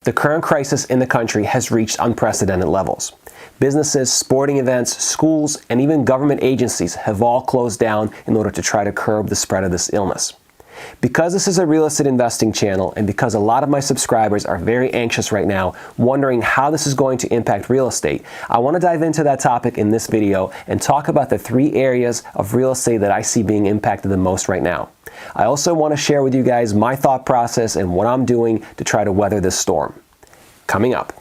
The current crisis in the country has reached unprecedented levels. Businesses, sporting events, schools, and even government agencies have all closed down in order to try to curb the spread of this illness. Because this is a real estate investing channel, and because a lot of my subscribers are very anxious right now, wondering how this is going to impact real estate, I want to dive into that topic in this video and talk about the 3 areas of real estate that I see being impacted the most right now. I also want to share with you guys my thought process and what I'm doing to try to weather this storm. Coming up.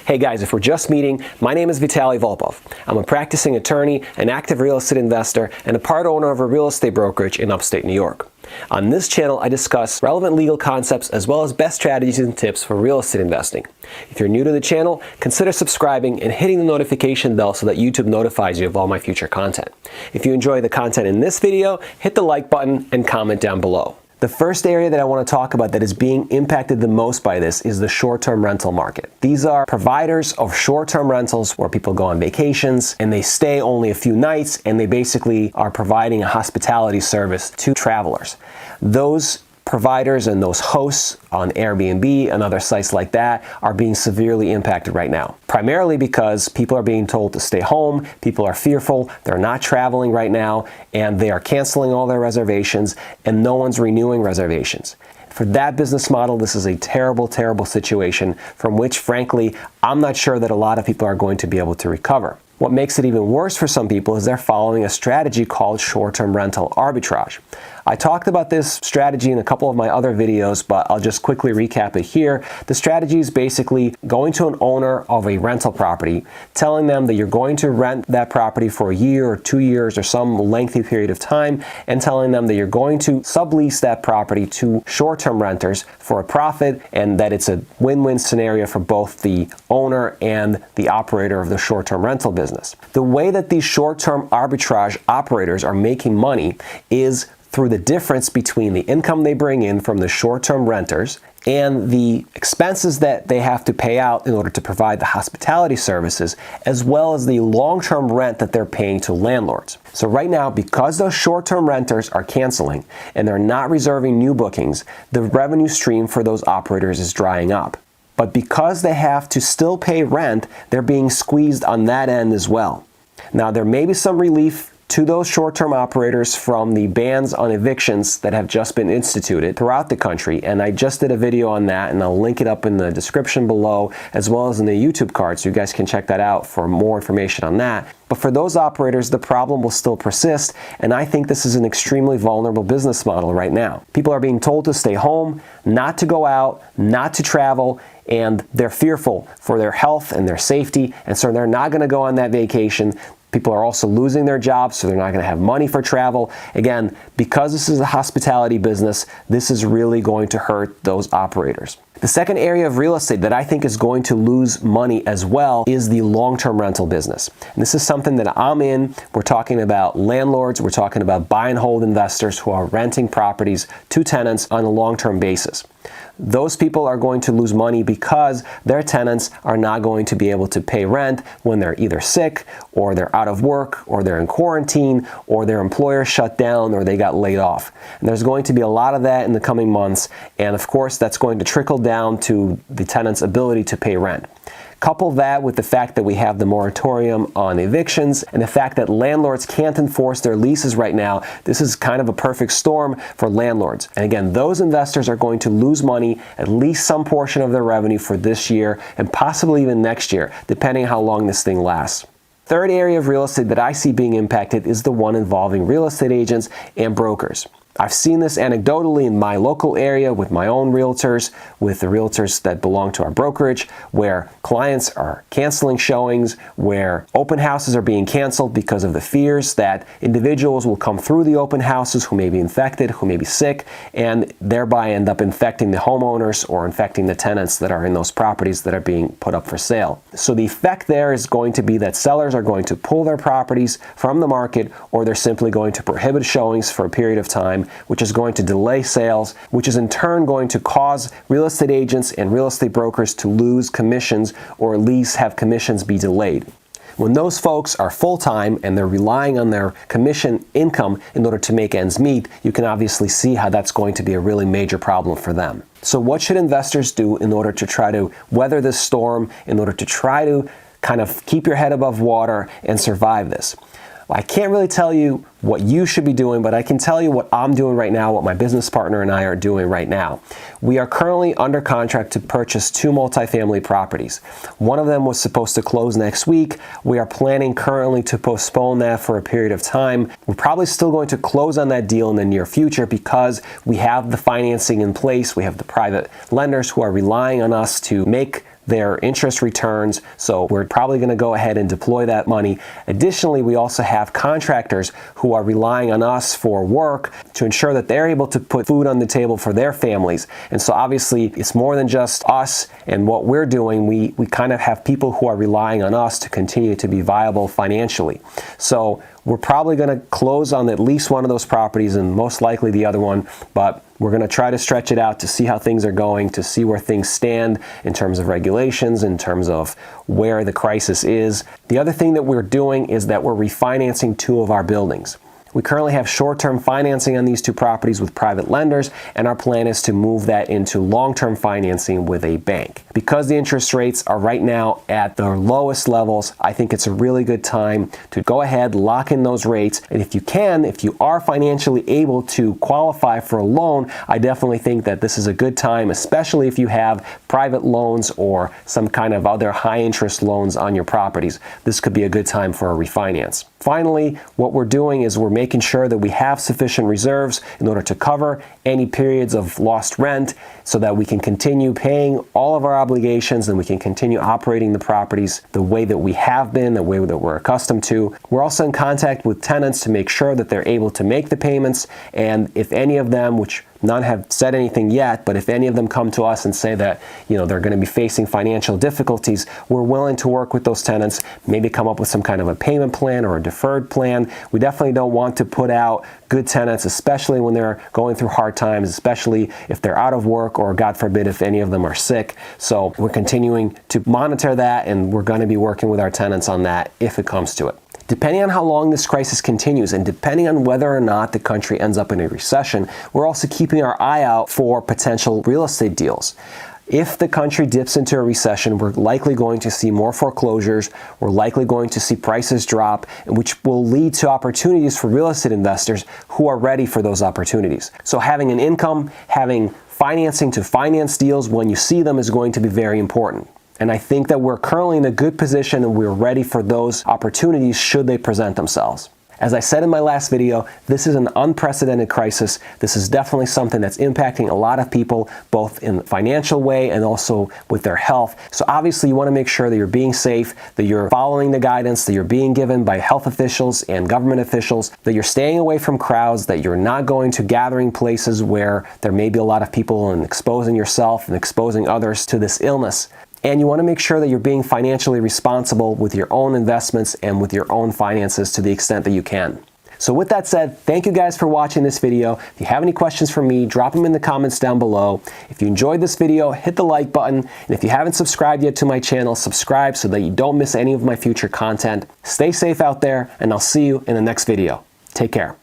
Hey guys, if we're just meeting, my name is Vitaly Volpov. I'm a practicing attorney, an active real estate investor, and a part owner of a real estate brokerage in upstate New York. On this channel, I discuss relevant legal concepts as well as best strategies and tips for real estate investing. If you're new to the channel, consider subscribing and hitting the notification bell so that YouTube notifies you of all my future content. If you enjoy the content in this video, hit the like button and comment down below. The first area that I want to talk about that is being impacted the most by this is the short-term rental market. These are providers of short-term rentals where people go on vacations and they stay only a few nights, and they basically are providing a hospitality service to travelers. Those providers and those hosts on Airbnb and other sites like that are being severely impacted right now. Primarily because people are being told to stay home, people are fearful, they're not traveling right now, and they are canceling all their reservations, and no one's renewing reservations. For that business model, this is a terrible, terrible situation from which, frankly, I'm not sure that a lot of people are going to be able to recover. What makes it even worse for some people is they're following a strategy called short-term rental arbitrage. I talked about this strategy in a couple of my other videos, but I'll just quickly recap it here. The strategy is basically going to an owner of a rental property, telling them that you're going to rent that property for a year or 2 years or some lengthy period of time, and telling them that you're going to sublease that property to short-term renters for a profit, and that it's a win-win scenario for both the owner and the operator of the short-term rental business. The way that these short-term arbitrage operators are making money is through the difference between the income they bring in from the short-term renters and the expenses that they have to pay out in order to provide the hospitality services, as well as the long-term rent that they're paying to landlords. So right now, because those short-term renters are canceling and they're not reserving new bookings, the revenue stream for those operators is drying up. But because they have to still pay rent, they're being squeezed on that end as well. Now, there may be some relief to those short-term operators from the bans on evictions that have just been instituted throughout the country, and I just did a video on that, and I'll link it up in the description below as well as in the YouTube card, so you guys can check that out for more information on that. But for those operators, the problem will still persist, and I think this is an extremely vulnerable business model right now. People are being told to stay home, not to go out, not to travel, and they're fearful for their health and their safety, and so they're not going to go on that vacation. People are also losing their jobs, so they're not going to have money for travel. Again, because this is a hospitality business, this is really going to hurt those operators. The second area of real estate that I think is going to lose money as well is the long-term rental business. And this is something that I'm in. We're talking about landlords, we're talking about buy and hold investors who are renting properties to tenants on a long-term basis. Those people are going to lose money because their tenants are not going to be able to pay rent when they're either sick, or they're out of work, or they're in quarantine, or their employer shut down, or they got laid off. And there's going to be a lot of that in the coming months, and of course that's going to trickle down to the tenant's ability to pay rent. Couple that with the fact that we have the moratorium on evictions and the fact that landlords can't enforce their leases right now. This is kind of a perfect storm for landlords. And again, those investors are going to lose money, at least some portion of their revenue for this year and possibly even next year, depending how long this thing lasts. Third area of real estate that I see being impacted is the one involving real estate agents and brokers. I've seen this anecdotally in my local area with my own realtors, with the realtors that belong to our brokerage, where clients are canceling showings, where open houses are being canceled because of the fears that individuals will come through the open houses who may be infected, who may be sick, and thereby end up infecting the homeowners or infecting the tenants that are in those properties that are being put up for sale. So the effect there is going to be that sellers are going to pull their properties from the market, or they're simply going to prohibit showings for a period of time time, which is going to delay sales, which is in turn going to cause real estate agents and real estate brokers to lose commissions or at least have commissions be delayed. When those folks are full-time and they're relying on their commission income in order to make ends meet, you can obviously see how that's going to be a really major problem for them. So what should investors do in order to try to weather this storm, in order to try to kind of keep your head above water and survive this? Well, I can't really tell you what you should be doing, but I can tell you what I'm doing right now, what my business partner and I are doing right now. We are currently under contract to purchase 2 multifamily properties. One of them was supposed to close next week. We are planning currently to postpone that for a period of time. We're probably still going to close on that deal in the near future because we have the financing in place. We have the private lenders who are relying on us to make their interest returns, so we're probably going to go ahead and deploy that money. Additionally, we also have contractors who are relying on us for work to ensure that they're able to put food on the table for their families. And so obviously it's more than just us and what we're doing. We kind of have people who are relying on us to continue to be viable financially. So we're probably going to close on at least one of those properties and most likely the other one, but we're going to try to stretch it out to see how things are going, to see where things stand in terms of regulations, in terms of where the crisis is. The other thing that we're doing is that we're refinancing 2 of our buildings. We currently have short-term financing on these 2 properties with private lenders, and our plan is to move that into long-term financing with a bank. Because the interest rates are right now at their lowest levels, I think it's a really good time to go ahead, lock in those rates, and if you are financially able to qualify for a loan, I definitely think that this is a good time, especially if you have private loans or some kind of other high-interest loans on your properties. This could be a good time for a refinance. Finally, what we're doing is we're making sure that we have sufficient reserves in order to cover any periods of lost rent so that we can continue paying all of our obligations and we can continue operating the properties the way that we have been, the way that we're accustomed to. We're also in contact with tenants to make sure that they're able to make the payments, and if any of them, which none have said anything yet, but if any of them come to us and say that, they're going to be facing financial difficulties, we're willing to work with those tenants, maybe come up with some kind of a payment plan or a deferred plan. We definitely don't want to put out good tenants, especially when they're going through hard times, especially if they're out of work or, God forbid, if any of them are sick. So we're continuing to monitor that, and we're going to be working with our tenants on that if it comes to it. Depending on how long this crisis continues and depending on whether or not the country ends up in a recession, we're also keeping our eye out for potential real estate deals. If the country dips into a recession, we're likely going to see more foreclosures, we're likely going to see prices drop, which will lead to opportunities for real estate investors who are ready for those opportunities. So having an income, having financing to finance deals when you see them is going to be very important. And I think that we're currently in a good position and we're ready for those opportunities should they present themselves. As I said in my last video, this is an unprecedented crisis. This is definitely something that's impacting a lot of people, both in a financial way and also with their health. So obviously you want to make sure that you're being safe, that you're following the guidance that you're being given by health officials and government officials, that you're staying away from crowds, that you're not going to gathering places where there may be a lot of people and exposing yourself and exposing others to this illness. And you want to make sure that you're being financially responsible with your own investments and with your own finances to the extent that you can. So with that said, thank you guys for watching this video. If you have any questions for me, drop them in the comments down below. If you enjoyed this video, hit the like button. And if you haven't subscribed yet to my channel, subscribe so that you don't miss any of my future content. Stay safe out there, and I'll see you in the next video. Take care.